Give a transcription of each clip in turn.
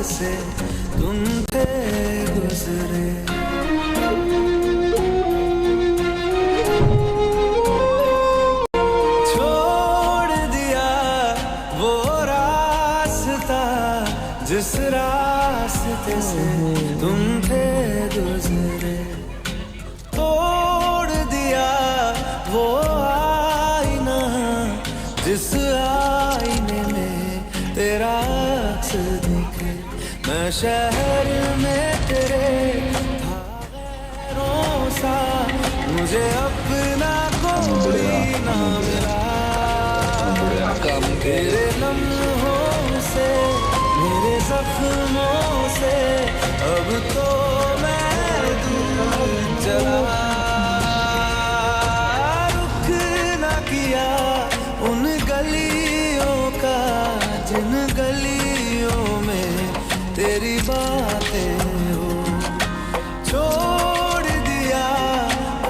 से तुम थे गुजरे। छोड़ दिया वो रास्ता जिस रास्ते से तुम थे गुजरे। तोड़ दिया वो आईना जिस आईने में तेरा अक्स दिखे। मैं शहर में तेरे था गैरों सा, मुझे अपना कोई ना मिला। तेरे लम्हों से मेरे जख्मों से अब तो मैं दूर चला। रुख ना किया उन गलियों का जिन गलियों में तेरी बातें हो। छोड़ दिया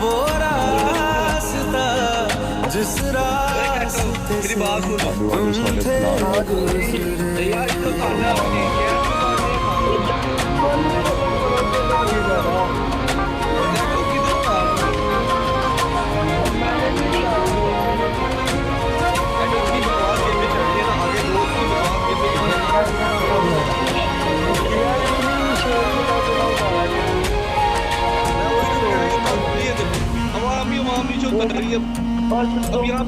वो रास्ता जिस रास्ते से तुम थे गुजरे।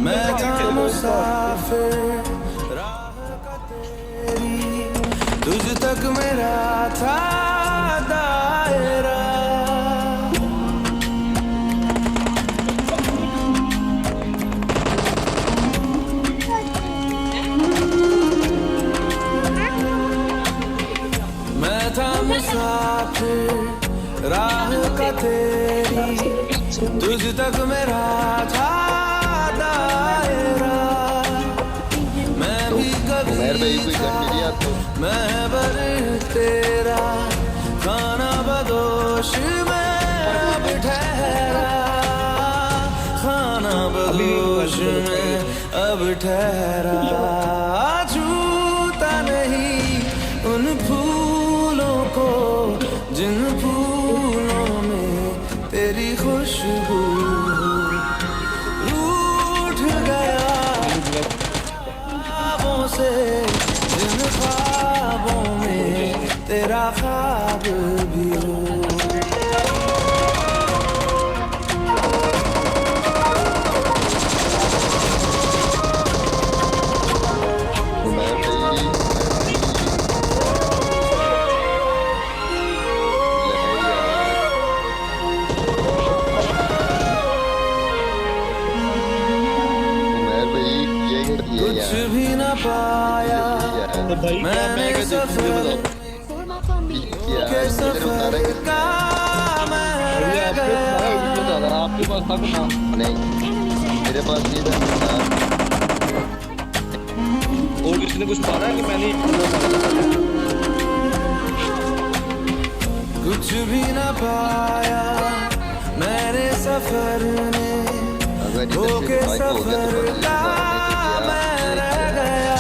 मैं था मुसाफिर राह का तेरी, तुझ तक मेरा था दायरा। मैं था मुसाफिर राह का तेरी, तुझ तक मेरा था दायरा। मैं भी कभी था महबर तेरा, खाना बदोश में अब ठहरा। खाना बदोश में अब ठहरा। छूता नहीं उन फूलों को जिन फूलों में तेरी खुशबू। रूठ गया ख्वाबों से जिन ख्वाबों में तेरा ख्वाब भी हो। कुछ भी न पाया मैंने सफर के सफर का मैं रह गया। आपके पास था कुछ नहीं, मेरे पास नहीं था। और किसी ने कुछ मारा है कि मैंने कुछ भी न पाया मैंने सफर ने होके सफर का मैं रह गया।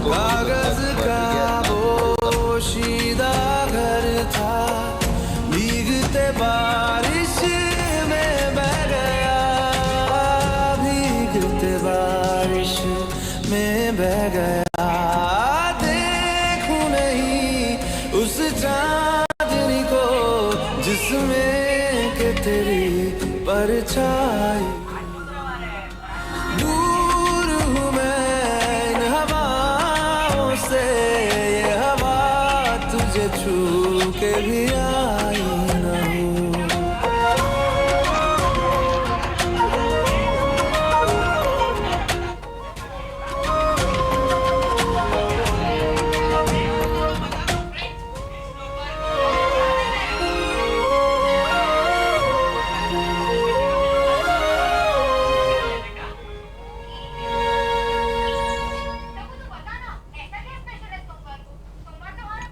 कागज का पोशीदा घर था, भीगते बारिश में बह गया। भीगते बारिश में बह गया। देखूं नहीं उस चांदनी को जिसमें के तेरी परछाई। दूर हूँ मैं इन हवाओं से, ये हवा तुझे छू के भी आई न हूँ।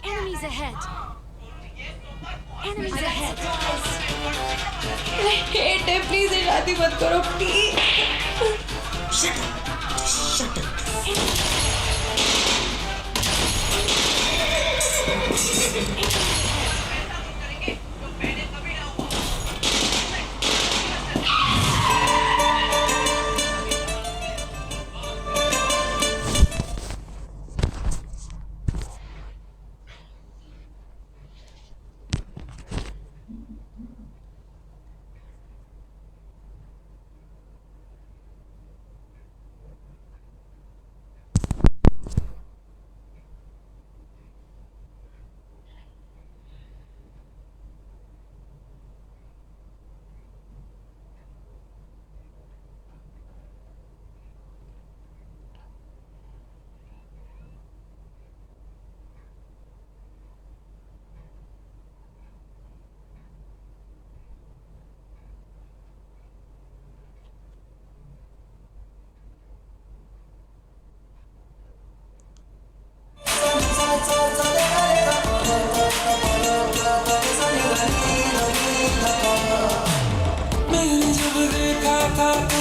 Enemies ahead. Enemies ahead. I hate it. Please ये शादी मत करो please. Shut up. Shut up.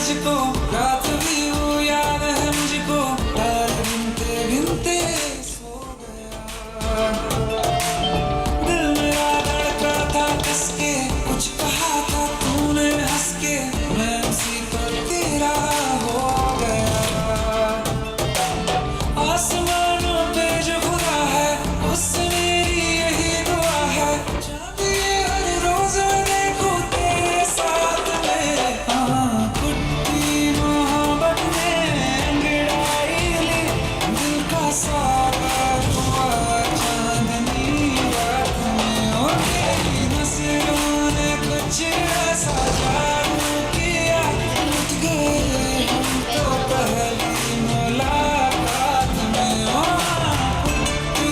तुझको, रात भी वो याद है मुझको, तारे गिनते गिनते सो गया। दिल मेरा धड़का था कस के, कुछ कहा था तूने हंस के, मैं उसी पर तेरा हो गया। आसमानों पे जो खुदा है, उससे मेरी यही दुआ है, चांद ये हर रोज मैं देखूं तेरे साथ में। हाँ, कुट्टी मोहब्बत ने अंगड़ाई ली, दिल का सारा हुआ चांदनी रात में। और तेरी नजरों ने कुछ ऐसा जादू किया, लुट गए हम तो पहली मुलाकात में। हाँ, कुट्टी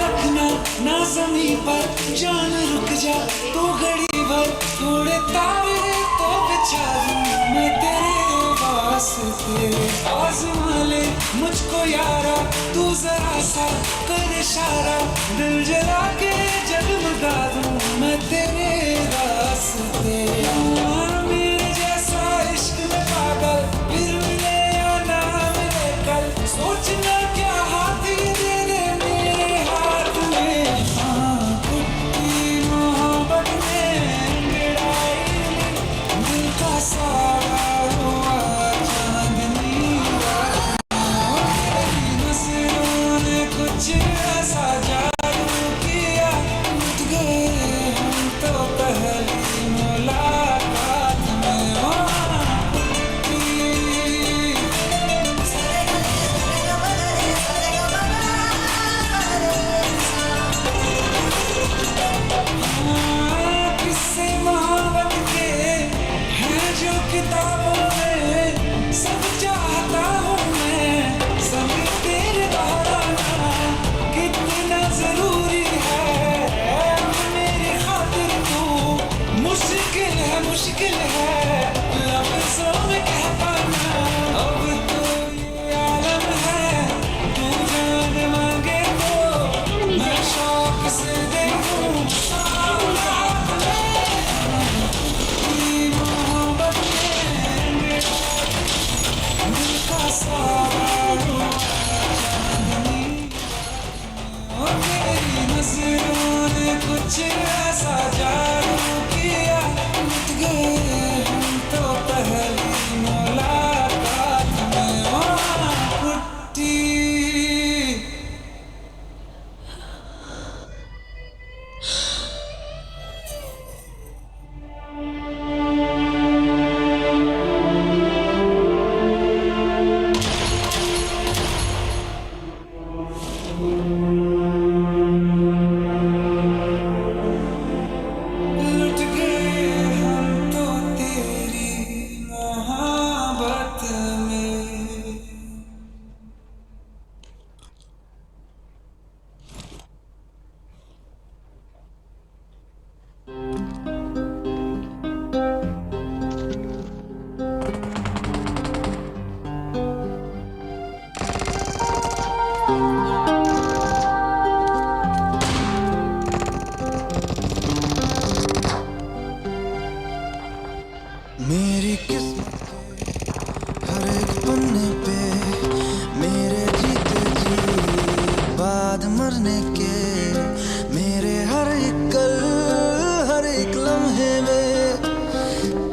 रखना ना ज़मीं पर, जान रुक जा तो घड़ी भर, थोड़े तारे तो बिछा दूं मैं तेरे वास्ते। आज़मा ले मुझको यारा, तू जरा सा कर इशारा, दिल जला के जगमगा दूं मैं तेरे रास्ते। मेरे जैसा इश्क में पागल फिर मिले या ना मिले कल, सोचना क्या हाथ ये दे दे मेरे हाथ में। हाँ, कुट्टी मोहब्बत ने अंगड़ाई ली, दिल का सारा हुआ चांदनी रात में। और तेरी नजरों ने कुछ ऐसा जादू किया, लुट गए हम तो पहली मुलाकात में। हाँ, कुट्टी किस्से मोहब्बत के हैं जो किताबों में, सब चाहता हूँ मैं सब तेरे दोहराना, कितना जरूरी है मेरी खातिर तू, मुश्किल है लफ्ज़ों में कह पाना। अब तो ये आलम है, तू जान मांगे तो मैं शौक से देखूं। मोहब्बत में दिल का सारा हुआ चांदनी, और तेरी नजरों ने कुछ ऐसा जादू किया, लुट गए हम तो पहली मुलाकात में। हाँ, कुट्टी लुट गए हम तो तेरी मोहब्बत में। मेरी किस्मत के हर एक पन्ने पे, मेरे जीते जी बाद मरने के, मेरे हर एक कल हर एक लम्हे में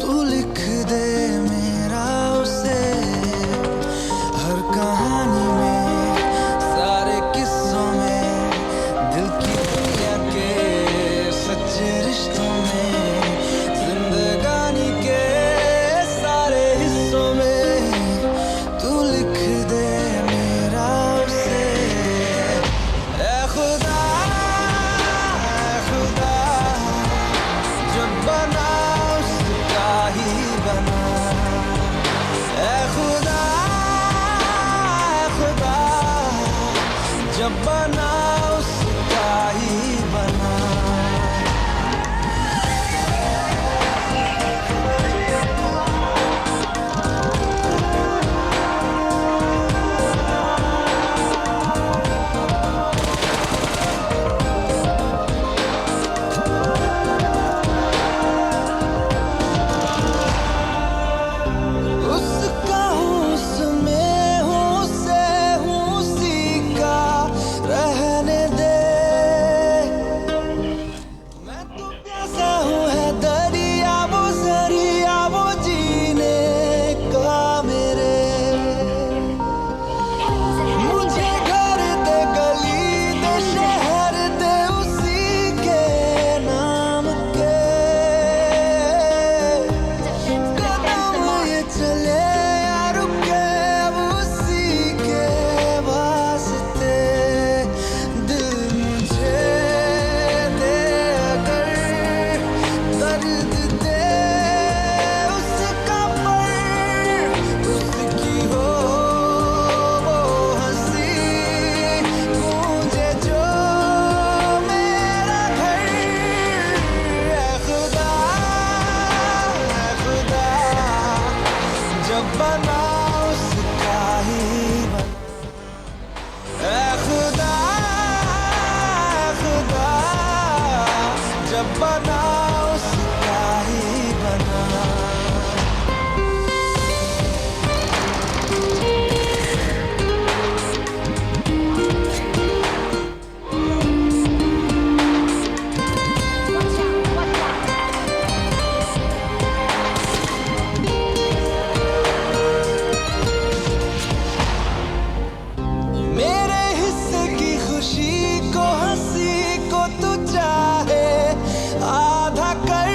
तू लिख दे मेरा उसे, हर कहानी में सारे किस्सों में, दिल की दुनिया के सच्चे रिश्तों में, जिंदगानी के सारे हिस्सों में तू लिख दे मेरा जब बना उसका ही बना। उसका हूँ उसमें हूँ उसे हूँ उसी का रहने दे। मैं तो प्यासा हूँ है दरिया वो जरिया वो जीने का मेरे। मुझे घर दे गली दे शहर दे उसी के नाम के। कदम ये चले या रुके अब उसी के वास्ते। दिल मुझे दे अगर दर्द दे उसका पर उसकी हो वो हंसी गूंजे जो मेरा घर। ऐ खुदा जब बना उसका ही बना। ऐ खुदा जब बना उसका ही बना। मेरे हिस्से की खुशी को हंसी को तू चाहे आधा कर।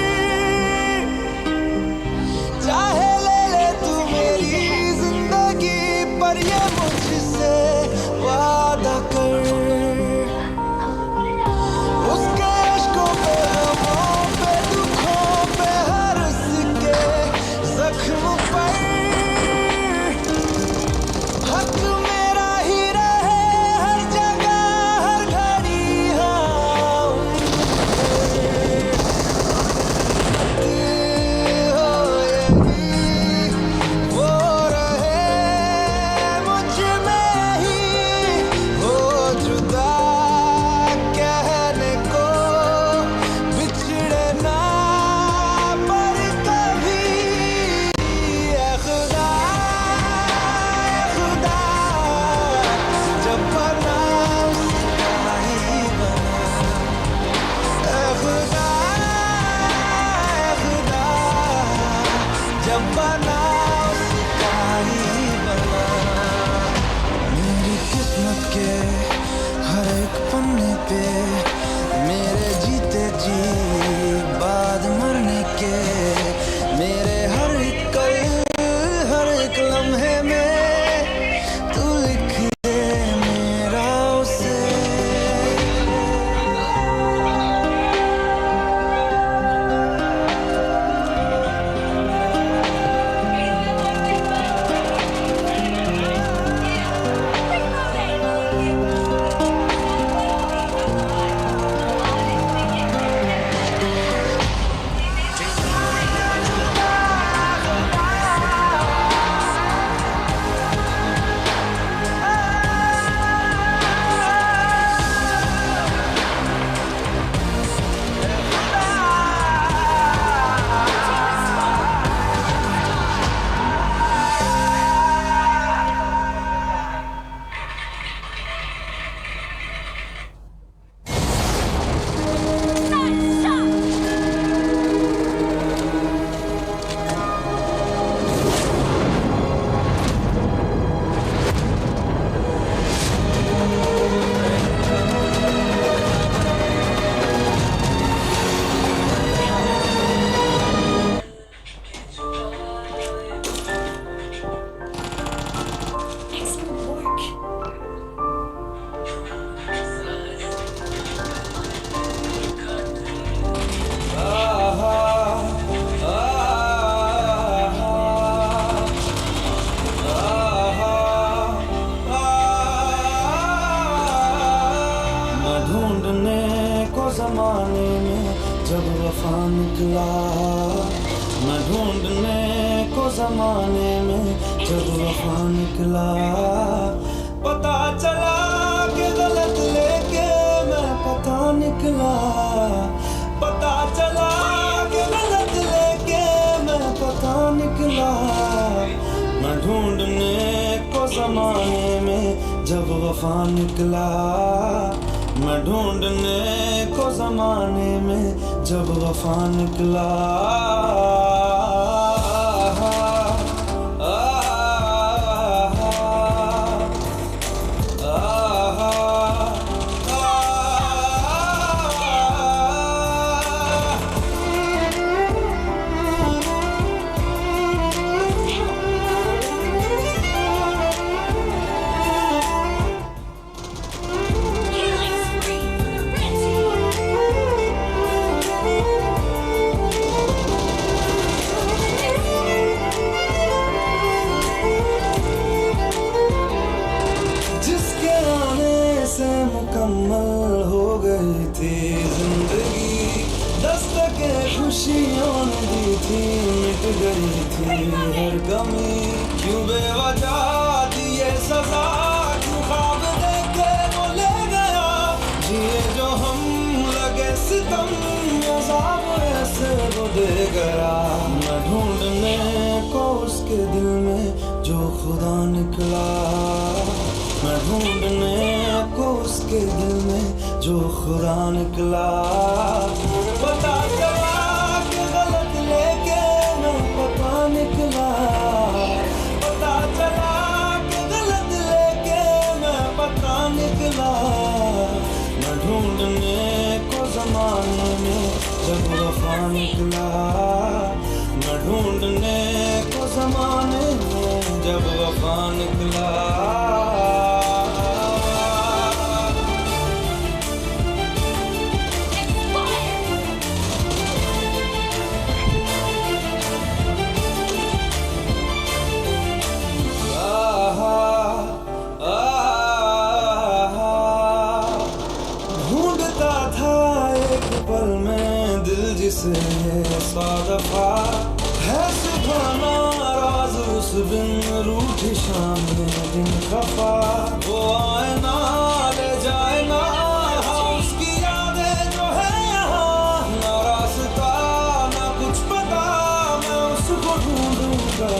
चाहे ले ले तू मेरी जिंदगी पर ये मुझसे वादा कर। उसके अश्कों पे गमों पे दुखों पे हर उसके जख्म पर हक मेरा ही रहे हर जगह हर घड़ी। हाँ हो यही वो रहे मुझ में ही हो जुदा कहने को बिछड़े ना पर कभी। ऐ खुदा जब बना उसका ही बना। ऐ खुदा जब बना उसका ही बना। मेरी किस्मत के हर एक पन्ने पे मेरे जीते जी बाद मरने के मेरे हर एक कल हर एक लम्हे में तू लिख दे मेरा उसे। जमाने में जब वफा निकला, मैं ढूंढने को जमाने में जब वफा निकला, पता चला कि गलत लेके मैं पता निकला, पता चला कि गलत लेके मैं पता निकला, मैं ढूंढने को जमाने में जब वफा निकला, मैं ढूंढने को जमाने में जब वफा निकला। Killing spree for the red team. जिसके आने से मुकम्मल हो गई थी जिंदगी, दस्तके खुशियों ने दी थी, मिट गई थी हर गमी, क्यों बेवजह दिए सजा, क्यों ख्वाब देके वो ले गया, जिए जो हम लगे सितम, अज़ाब ऐसे वो दे गया, मैं ढूंढने को उसके दिल में जो खुदा निकला, मैं ढूंढने को उसके दिल में जो खुदा निकला, पता चला कि गलत लेके मैं पता निकला, पता चला कि गलत लेके मैं पता निकला, मैं ढूंढने को जमाने में जब वफा निकला, मैं ढूंढने को जमाने में जब वफा निकला। ढूंढता था एक पल में दिल जिसे 100 दफा, है सुबह नाराज उस बिन रूठी शाम में दिन खफा, वो आए ना ले जाए ना, हाँ उसकी यादें जो है यहाँ, ना रास्ता ना कुछ पता, मैं उसको ढूंढूंगा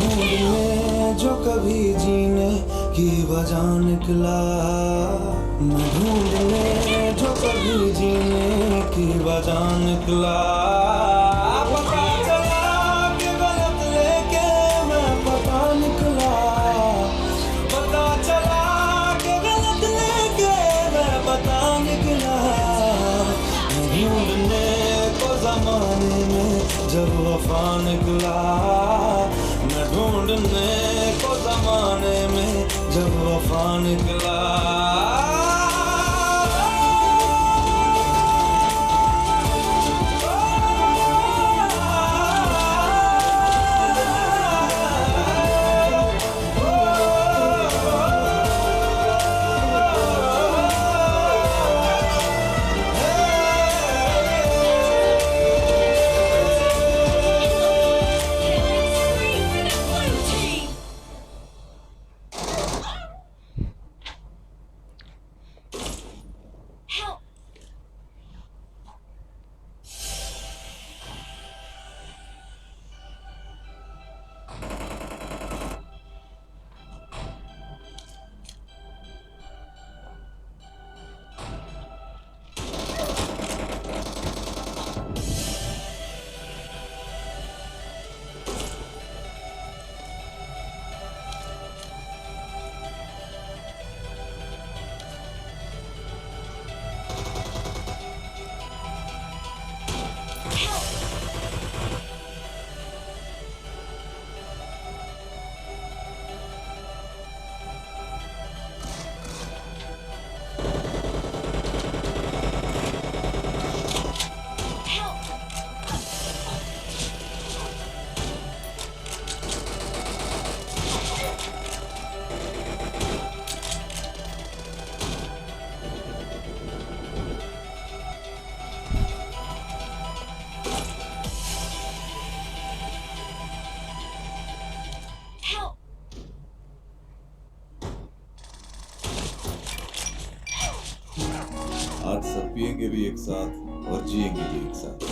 ढूंढने जो कभी जीने की वजह निकला, मैं ढूंढने जो कभी जीने की वजह निकला, पता चला कि गलत लेके मैं पता निकला, पता चला कि गलत लेके मैं पता निकला, मैं ढूंढने को जमाने में जब वफा निकला, मैं ढूंढने को जमाने में जब वफा निकला। Killing spree for the blue team. आज सब पिएंगे भी एक साथ और जिएंगे भी एक साथ।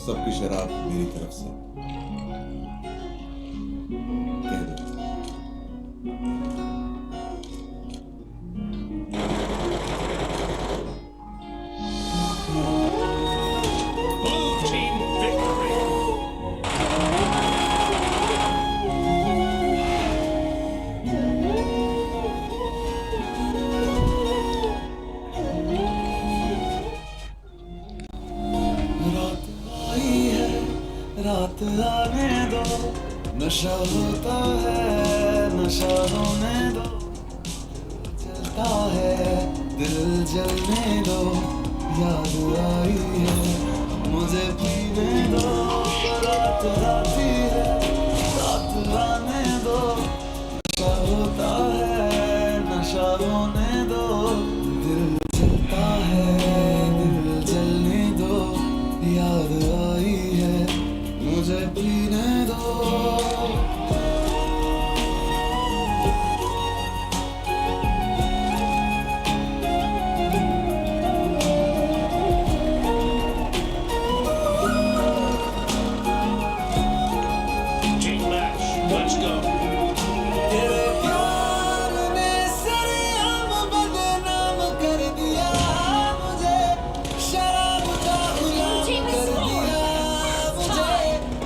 सबकी शराब मेरी तरफ से, कह दो। रात आई है, रात आने दो, नशा होता है, नशा होने दो, चलता है, दिल जलने दो, याद आई है, मुझे पीने दो, रात आती है, रात आने दो, नशा होता है, नशा होने दो, दिल जलता है, दिल जलने दो, याद आई है, मुझे पीने दो। Let's go. तेरे प्यार ने सरेआम बदनाम कर दिया मुझे, शराब का गुलाम कर दिया मुझे,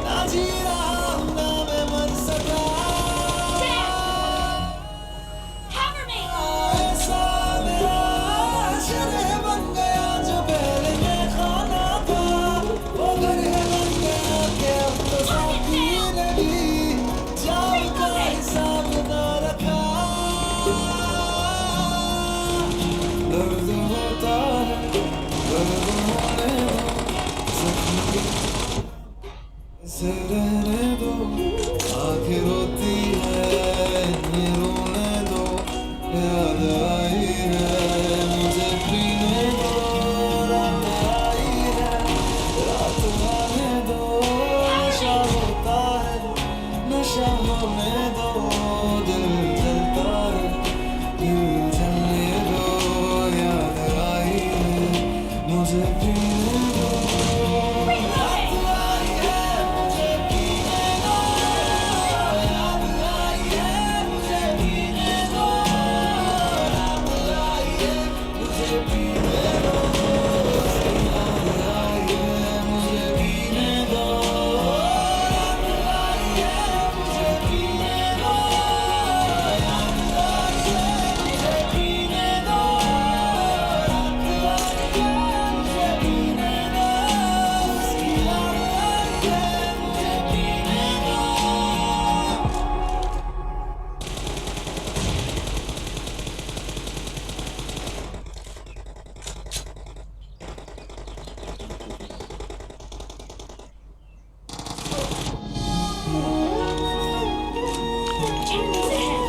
ना जी रहा हूँ ना मैं मर सका। Cover me! ऐसा मेरा शरह बन गया जो पहले मैं खाना था, वो घर है बन गया कि अब तो साथी नहीं, जान का हिसाब ना रखा। दर्द होता है, दर्द होने दो, जख्म से रहने दो, आंखें रोती है, इन्हें रोने दो, याद आई है, मुझे पीने दो, रात आई है, रात आने दो, नशा होता है, नशा होने दो, दिल जलता है, दिल जलने दो, याद आई है, मुझे पीने दो, रात आई है, मुझे पीने दो, याद आई है, मुझे पीने दो, रात आई है, मुझे पीने दो, याद आई है, मुझे पीने दो, रात आई है, मुझे पीने दो, याद आई है, मुझे पीने दो, रात आई है, मुझे पीने दो, उसकी याद आई है, मुझे पीने दो। Enemies ahead!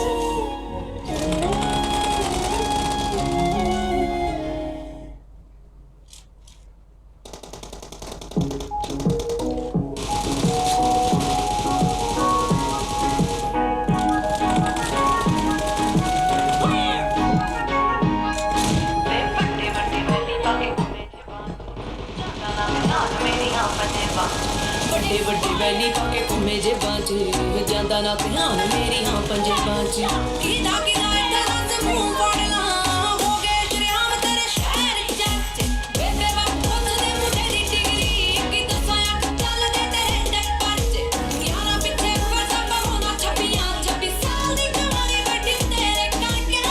ਵੱਡੇ ਵੱਡੇ ਵੈਲੀ ਪਾ ਕੇ ਘੁੰਮੇ ਜੇ ਬਾਂਝੇ ਜਾਂਦਾ ਨਾ ਧਿਆਨ ਮੇਰੀ ਹਾਂ ਪੰਜੇ ਬਾਂਝ ਕਿਦਾ ਕਿਦਾ ਇਦਾਂ ਦੇ ਮੂੰਹ ਫੜ ਲਾਂ ਹੋ ਗਏ ਸ਼ਰਿਆਮ ਤੇਰੇ ਸ਼ਹਿਰ ਚਾਚੇ ਬੇਬੇ ਬਾਪੂ ਪੁੱਛਦੇ ਮੁੰਡੇ ਦੀ ਡਿਗਰੀ ਕੀ ਦੱਸਾਂ ਅੱਖ ਚੱਲਦੇ ਤੇਰੇ ਟੱਕ ਪਰਚੇ ਯਾਰਾਂ ਪਿੱਛੇ ਫਿਰਦਾ ਪਾਉਣਾ ਛੱਪੀਆਂ 26 ਸਾਲ ਦੀ ਜਵਾਨੀ ਵੱਡੀ ਤੇਰੇ ਕਰਕੇ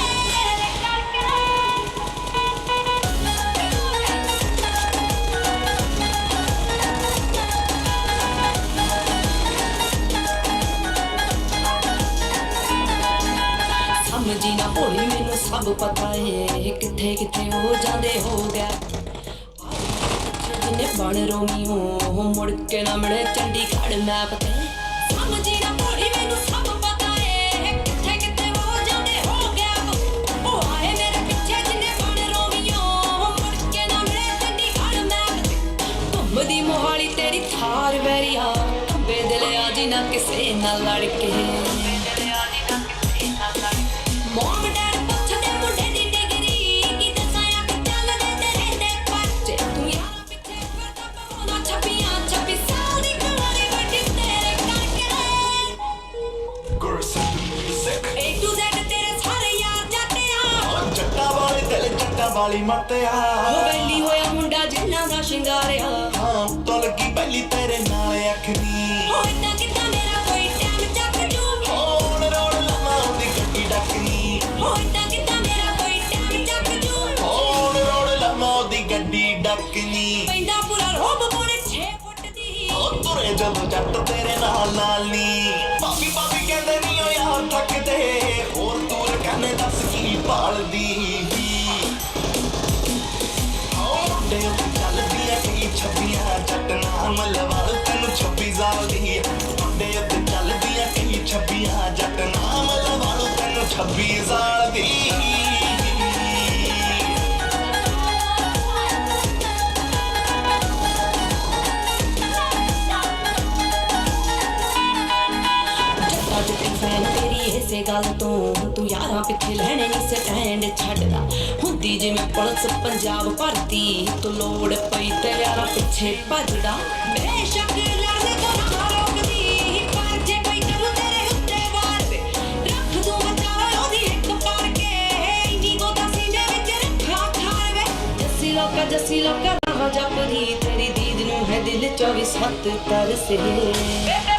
ਸਮਝੀ ਨਾ ਭੋਲੀ ਮੈਨੂੰ ਸਭ ਪਤਾ ਏ ਕਿੱਥੇ ਕਿੱਥੇ ਹੋ ਜਾਂਦੇ ਹੋ ਗਿਆ ਜਿੰਨੇ ਬਣ ਰੋਮੀ ਹੋ ਮੁੜ ਕੇ ਨਾ ਮਿਲੇ ਚੰਡੀਗੜ੍ਹ ਮੈਪ ਤੇ ਸਮਝੀ ਨਾ ਭੋਲੀ ਮੈਨੂੰ ਸਭ ਪਤਾ ਏ ਕਿੱਥੇ ਕਿੱਥੇ ਹੋ ਜਾਂਦੇ ਹੋ ਗਿਆ ਉਹ ਆਏ ਮੇਰੇ ਪਿੱਛੇ ਜਿੰਨੇ ਬਣ ਰੋਮੀਓ ਮੁੜ ਕੇ ਨਾ ਮਿਲੇ ਚੰਡੀਗੜ੍ਹ ਮੈਪ ਤੇ ਘੁੰਮਦੀ ਮੋਹਾਲੀ ਤੇਰੀ ਥਾਰ ਵੈਰੀਆ ਕੰਬੇ ਦਿਲ ਆ ਜੀ ਨਾ ਕਿਸੇ ਨਾਲ ਲੜ ਕੇ ਮੋਮ ਡੈਡ ਪੁੱਛਦੇ ਮੁੰਡੇ ਦੀ ਡਿਗਰੀ ਕੀ ਦੱਸਾਂ ਅੱਖ ਚੱਲਦੇ ਤੇਰੇ ਵਾਲੀ ਮਤਿਆ ਉਹ ਵੈਲੀ ਹੋਇਆ ਮੁੰਡਾ ਜਿੰਨਾ ਦਾ ਸ਼ਿੰਗਾਰਿਆ ਹਾਂ ਤੋਂ ਲੱਗੀ ਪਹਿਲੀ ਤੇਰੇ ਨਾਲ ਅੱਖਨੀ ਹੋ ਇਦਾਂ ਕਿੱਦਾਂ ਮੇਰਾ ਕੋਈ ਟਾਈਮ ਚੱਕ ਜੂ ਹੋਣ ਰੋੜ ਲਵਾਂ ਉਹਦੀ ਗੱਡੀ ਡੱਕਨੀ ਹੋ ਇਦਾਂ ਕਿੱਦਾਂ ਮੇਰਾ ਕੋਈ ਟਾਈਮ ਚੱਕ ਜੂ ਹੋਣ ਰੋੜ ਲਵਾਂ ਉਹਦੀ ਗੱਡੀ ਡੱਕਨੀ ਪੈਂਦਾ ਪੂਰਾ ਰੋਬ ਪੋਣੇ 6 ਫੁੱਟ ਦੀ ਉਹ ਤੁਰੇ ਜਦੋਂ ਜੱਟ ਤੇਰੇ ਨਾਲ ਨੀ ਭਾਬੀ ਭਾਬੀ ਕਹਿੰਦੇ ਨੀ ਓ ਯਾਰ ਥੱਕਦੇ ਹੋਰ ਤੂਰ ਕਹਿੰਦੇ ਦੱਸ ਕੀ ਭਾਲਦੀ ਮੁੰਡੇ ਉੱਤੇ ਚੱਲਦੀਆਂ ਕਈ ਛੱਬੀਆਂ ਜੱਟ ਨਾਮ ਲਵਾਲ ਤੈਨੂੰ 26 ਸਾਲ ਦੀ ਮੁੰਡੇ ਉੱਤੇ ਚੱਲਦੀਆਂ ਕਈ ਛੱਬੀਆਂ ਜੱਟ ਨਾਮ ਲਵਾਲ ਤੈਨੂੰ 26 ਸਾਲ ਦੀ ਇਸੇ ਗੱਲ ਤੋਂ ਤੂੰ ਯਾਰਾਂ ਪਿੱਛੇ ਲੈਣੇ ਨਹੀਂ ਸਟੈਂਡ ਛੱਡਦਾ ਹੁੰਦੀ ਜਿਵੇਂ ਪੁਲਿਸ ਪੰਜਾਬ ਭਰਤੀ ਤੂੰ ਲੋੜ ਪਈ ਤੇ ਯਾਰਾਂ ਪਿੱਛੇ ਭੱਜਦਾ ਬੇਸ਼ੱਕ ਲੜਦੇ ਤੋਂ ਨਾ ਰੋਕਦੀ ਪਰ ਜੇ ਕੋਈ ਕਰੂ ਤੇਰੇ ਉੱਤੇ ਵਾਰ ਵੇ ਰੱਖ ਦੂੰ ਬਚਾਵਾ ਉਹਦੀ ਇੱਕ ਪਾੜ ਕੇ ਇੰਨੀ ਗੋਦਾ ਸੀਨੇ ਵਿੱਚ ਰੱਖਾ ਖਾਰ ਵੇ ਜੱਸੀ ਲੋਕਾ ਰਾਹ ਜਪਦੀ ਤੇਰੀ ਦੀਦ ਨੂੰ ਹੈ ਦਿਲ 24/7 ਤਰਸੇ